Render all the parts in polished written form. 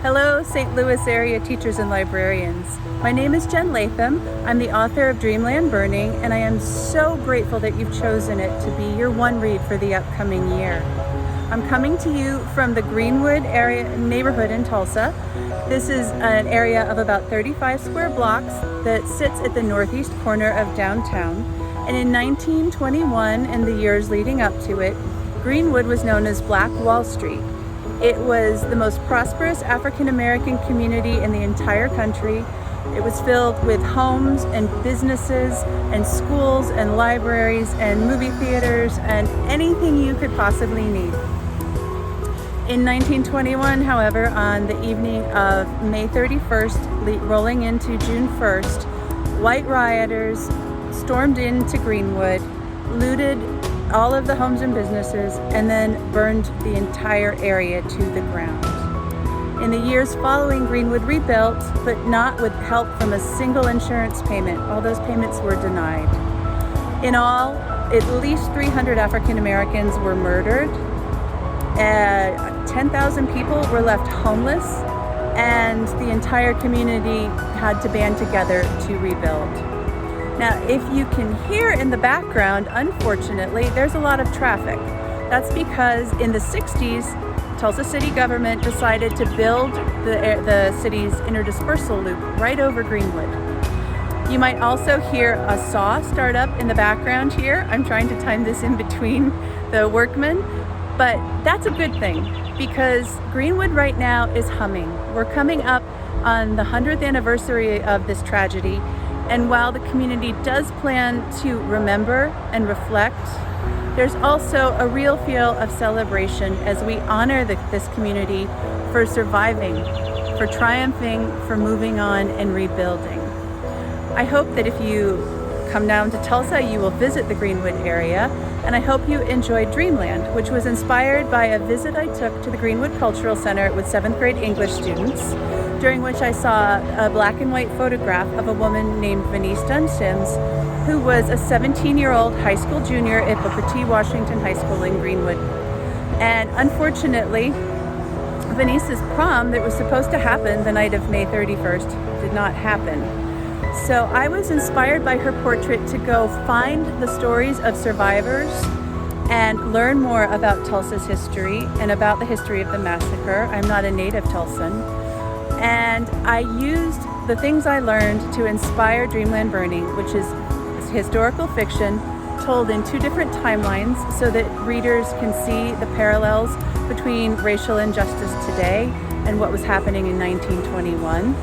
Hello, St. Louis area teachers and librarians. My name is Jen Latham. I'm the author of Dreamland Burning, and I am so grateful that you've chosen it to be your one read for the upcoming year. I'm coming to you from the Greenwood area neighborhood in Tulsa. This is an area of about 35 square blocks that sits at the northeast corner of downtown. And in 1921 and the years leading up to it, Greenwood was known as Black Wall Street. It was the most prosperous African American community in the entire country. It was filled with homes and businesses and schools and libraries and movie theaters and anything you could possibly need. In 1921, however, on the evening of May 31st, rolling into June 1st, white rioters stormed into Greenwood, looted all of the homes and businesses, and then burned the entire area to the ground. In the years following, Greenwood rebuilt, but not with help from a single insurance payment. All those payments were denied. In all, at least 300 African Americans were murdered. 10,000 people were left homeless, and the entire community had to band together to rebuild. Now, if you can hear in the background, unfortunately, there's a lot of traffic. That's because in the 60s, Tulsa city government decided to build the city's interdispersal loop right over Greenwood. You might also hear a saw start up in the background here. I'm trying to time this in between the workmen, but that's a good thing because Greenwood right now is humming. We're coming up on the 100th anniversary of this tragedy. And while the community does plan to remember and reflect, there's also a real feel of celebration as we honor this community for surviving, for triumphing, for moving on and rebuilding. I hope that if you come down to Tulsa, you will visit the Greenwood area, and I hope you enjoyed Dreamland, which was inspired by a visit I took to the Greenwood Cultural Center with 7th grade English students, during which I saw a black and white photograph of a woman named Venice Dunn Sims, who was a 17-year-old high school junior at Booker T. Washington High School in Greenwood. And unfortunately, Venice's prom that was supposed to happen the night of May 31st did not happen. So I was inspired by her portrait to go find the stories of survivors and learn more about Tulsa's history and about the history of the massacre. I'm not a native Tulsan. And I used the things I learned to inspire Dreamland Burning, which is historical fiction told in two different timelines so that readers can see the parallels between racial injustice today and what was happening in 1921.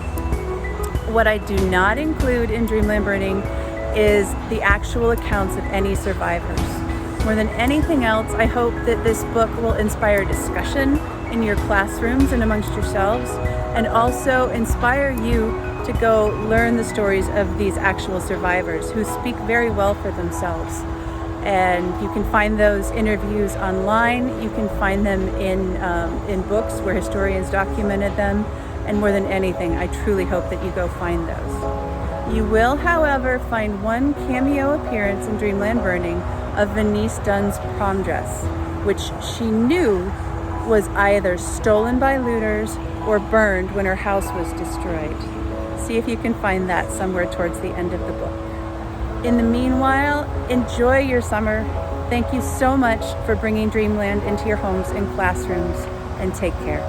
What I do not include in Dreamland Burning is the actual accounts of any survivors. More than anything else, I hope that this book will inspire discussion in your classrooms and amongst yourselves, and also inspire you to go learn the stories of these actual survivors who speak very well for themselves. And you can find those interviews online. You can find them in books where historians documented them. And more than anything, I truly hope that you go find those. You will, however, find one cameo appearance in Dreamland Burning of Venice Dunn's prom dress, which she knew was either stolen by looters or burned when her house was destroyed. See if you can find that somewhere towards the end of the book. In the meanwhile, enjoy your summer. Thank you so much for bringing Dreamland into your homes and classrooms, and take care.